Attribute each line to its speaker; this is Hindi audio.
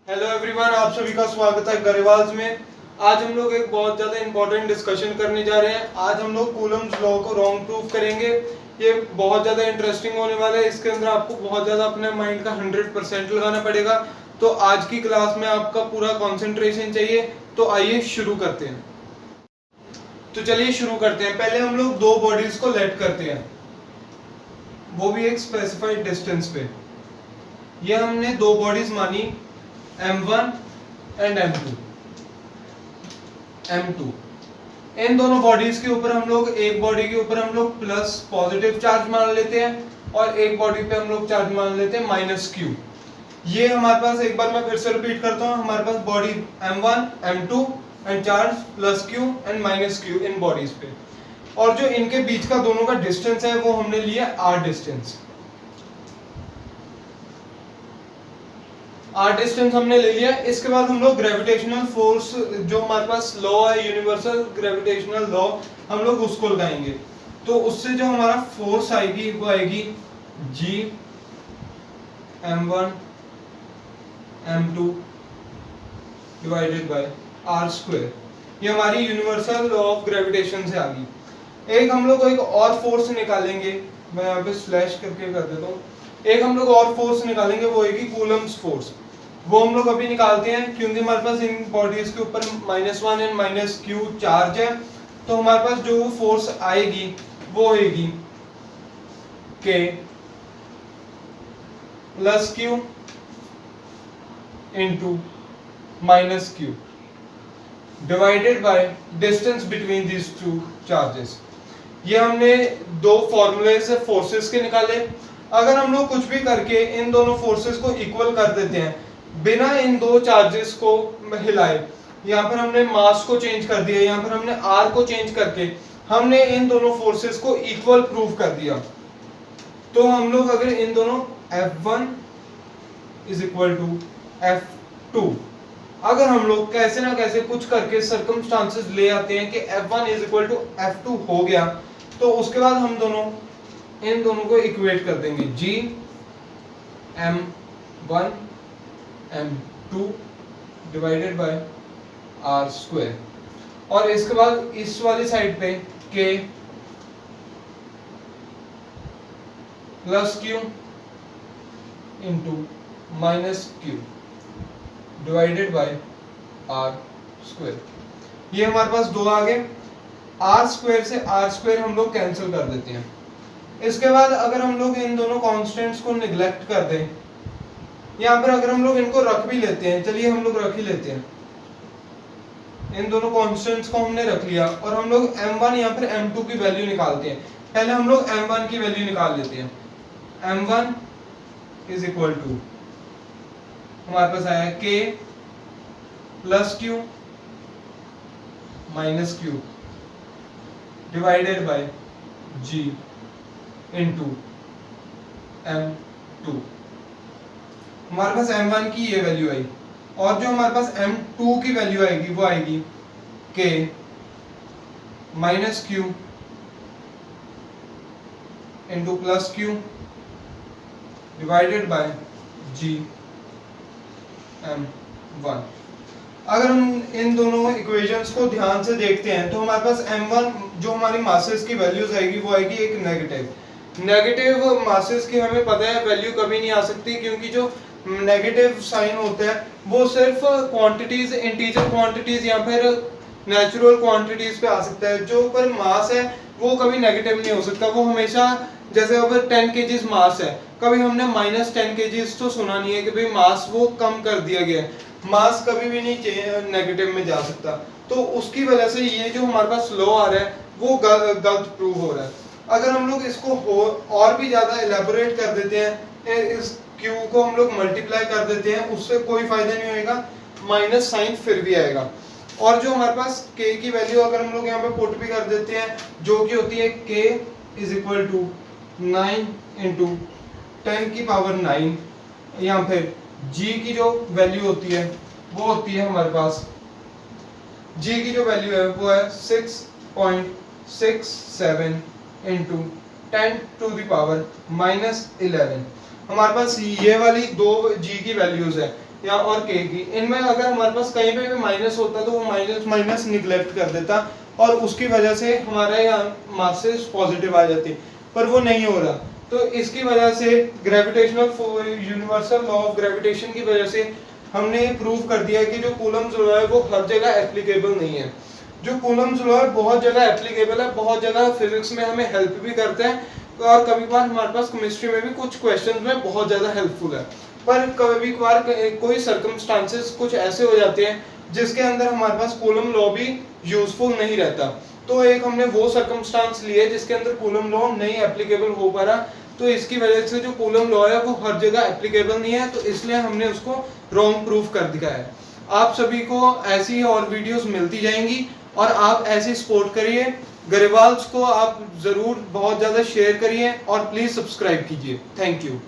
Speaker 1: हेलो एवरीवन, आप सभी का स्वागत है गरेवाल्स में। आज हम लोग एक बहुत ज़्यादा इंपॉर्टेंट डिस्कशन करने जा रहे हैं। आज हम लोग कूलम्स लॉ को रॉन्ग प्रूफ करेंगे। ये बहुत ज़्यादा इंटरेस्टिंग होने वाला है। इसके अंदर आपको बहुत ज़्यादा अपने माइंड का 100% लगाना पड़ेगा। तो आज की क्लास में आपका पूरा कॉन्सेंट्रेशन चाहिए। तो आइए शुरू करते हैं। तो चलिए शुरू करते हैं। पहले हम लोग दो बॉडीज को लेट करते हैं, वो भी एक स्पेसिफाइड डिस्टेंस पे। ये हमने दो बॉडीज मानी, M1 एंड M2। इन दोनों बॉडीज के ऊपर हम लोग, एक बॉडी के ऊपर हम लोग प्लस पॉजिटिव चार्ज मान लेते हैं और एक बॉडी पे हम लोग चार्ज मान लेते हैं -Q। ये हमारे पास, एक बार मैं फिर से रिपीट करता हूँ, हमारे पास body M1 M2 and charge +Q and -Q in bodies पे। और जो इनके बीच का दोनों का डिस्टेंस है वो हमने लिया R डिस्टेंस। R डिस्टेंस हमने ले लिया। इसके बाद हम लोग ग्रेविटेशनल फोर्स, जो हमारे पास लॉ है यूनिवर्सल ग्रेविटेशनल लॉ, हम लोग उसको लगाएंगे। तो उससे जो हमारा फोर्स आएगी वो आएगी G M1 M2 divided by R²। ये हमारी यूनिवर्सल लॉ ऑफ ग्रेविटेशन से आ गई। एक हम लोग एक और फोर्स निकालेंगे, मैं यहाँ पे स्लैश करके कर देता हूँ। एक हम लोग और फोर्स निकालेंगे, वो आएगी कूलम्स फोर्स। वो हम लोग अभी निकालते हैं, क्योंकि हमारे पास इन बॉडीज के ऊपर -1 एंड -Q चार्ज है। तो हमारे पास जो फोर्स आएगी वो आएगी K +Q into -Q divided by distance between these two charges. ये हमने दो फॉर्मूले से फोर्सेस के निकाले। अगर हम लोग कुछ भी करके इन दोनों फोर्सेस को इक्वल कर देते हैं बिना इन दो चार्जेस को हिलाए, यहाँ पर हमने मास को चेंज कर दिया, यहाँ पर हमने R को चेंज करके हमने इन दोनों फोर्सेस को इक्वल प्रूव कर दिया। तो हम लोग अगर इन दोनों F1 is equal to F2, अगर हम लोग कैसे ना कैसे कुछ करके सर्कमस्टांसेस ले आते हैं कि F1 is equal to F2 हो गया, तो उसके बाद हम इन दोनों को इक्वेट कर देंगे, G M1 M2 divided by R²। और इसके बाद इस वाली साइड पे K +Q into -Q divided by R²। ये हमारे पास दो आ गए। R² से R² हम लोग कैंसिल कर देते हैं। इसके बाद अगर हम लोग इन दोनों कांस्टेंट्स को निगलेक्ट कर दें, यहाँ पर अगर हम लोग इनको रख भी लेते हैं, चलिए हम लोग रख ही लेते हैं, इन दोनों कांस्टेंट्स को हमने रख लिया और हम लोग M1 यहाँ पर M2 की वैल्यू निकालते हैं। पहले हम लोग M1 की वैल्यू निकाल लेते हैं। M1 इज इक्वल टू, हमारे पास आया K +Q -Q divided by G into M2। हमारे पास M1 की ये वैल्यू आई, और जो हमारे पास M2 की वैल्यू आएगी वो आएगी K -Q into +Q divided by G M1। अगर हम इन दोनों इक्वेशंस को ध्यान से देखते हैं तो हमारे पास M1, जो हमारी मासेस की वैल्यूज आएगी वो आएगी एक नेगेटिव मासेस की हमें पता है वैल्यू कभी नहीं आ सकती, क्योंकि जो नेगेटिव साइन होता है वो सिर्फ क्वांटिटीज, इंटीजर क्वांटिटीज या फिर नेचुरल क्वांटिटीज पे आ सकता है। जो पर मास है वो कभी नेगेटिव नहीं हो सकता। वो हमेशा, जैसे अगर 10 kg मास है, कभी हमने -10 kg तो सुना नहीं है कि भाई मास वो कम कर दिया गया है। मास कभी भी नहीं नेगेटिव में जा सकता। तो उसकी वजह से ये जो हमारे पास लॉ आ रहा है वो गलत प्रूव हो रहा है। अगर हम लोग इसको और भी ज्यादा एलेबोरेट कर देते हैं, इस Q को हम लोग मल्टीप्लाई कर देते हैं, उससे कोई फायदा नहीं होएगा, माइनस साइन फिर भी आएगा। और जो हमारे पास K की वैल्यू अगर हम लोग यहाँ पे पुट भी कर देते हैं, जो कि होती है K is equal to 9 into 10⁹, यहाँ पे G की जो वैल्यू होती है वो होती है हमारे पास, G की जो वैल्यू है वो है 6.67 इंटू 10⁻⁻11। हमारे पास ये वाली दो g की वैल्यूज है या और k की, इनमें अगर हमारे पास कहीं पे भी माइनस होता तो वो माइनस माइनस निगलेक्ट कर देता और उसकी वजह से हमारे यहाँ मासेस पॉजिटिव आ जाती, पर वो नहीं हो रहा। तो इसकी वजह से gravitational universal law of gravitation की वजह से हमने प्रूव कर दिया है कि जो कूलम्ब्स लॉ है वो हर जगह एप्लीकेबल नहीं है। जो कूलम्ब्स लॉ है बहुत जगह एप्लीकेबल है, बहुत जगह फिजिक्स में हमें हेल्प भी करता है और कभी कभार हमारे पास केमिस्ट्री में भी कुछ क्वेश्चंस में बहुत ज़्यादा हेल्पफुल है। पर कभी कभार कोई सर्कमस्टांसेस कुछ ऐसे हो जाते हैं जिसके अंदर हमारे पास कूलम लॉ भी यूजफुल नहीं रहता। तो एक हमने वो सर्कमस्टांस लिए जिसके अंदर कूलम लॉ नहीं एप्लीकेबल हो पा रहा, तो इसकी वजह से जो कूलम लॉ है वो हर जगह एप्लीकेबल नहीं है, तो इसलिए हमने उसको रॉन्ग प्रूफ कर दिया है। आप सभी को ऐसी और वीडियोस मिलती जाएंगी और आप ऐसे सपोर्ट करिए। गरीवाल्स को आप ज़रूर बहुत ज़्यादा शेयर करिए और प्लीज़ सब्सक्राइब कीजिए। Thank you.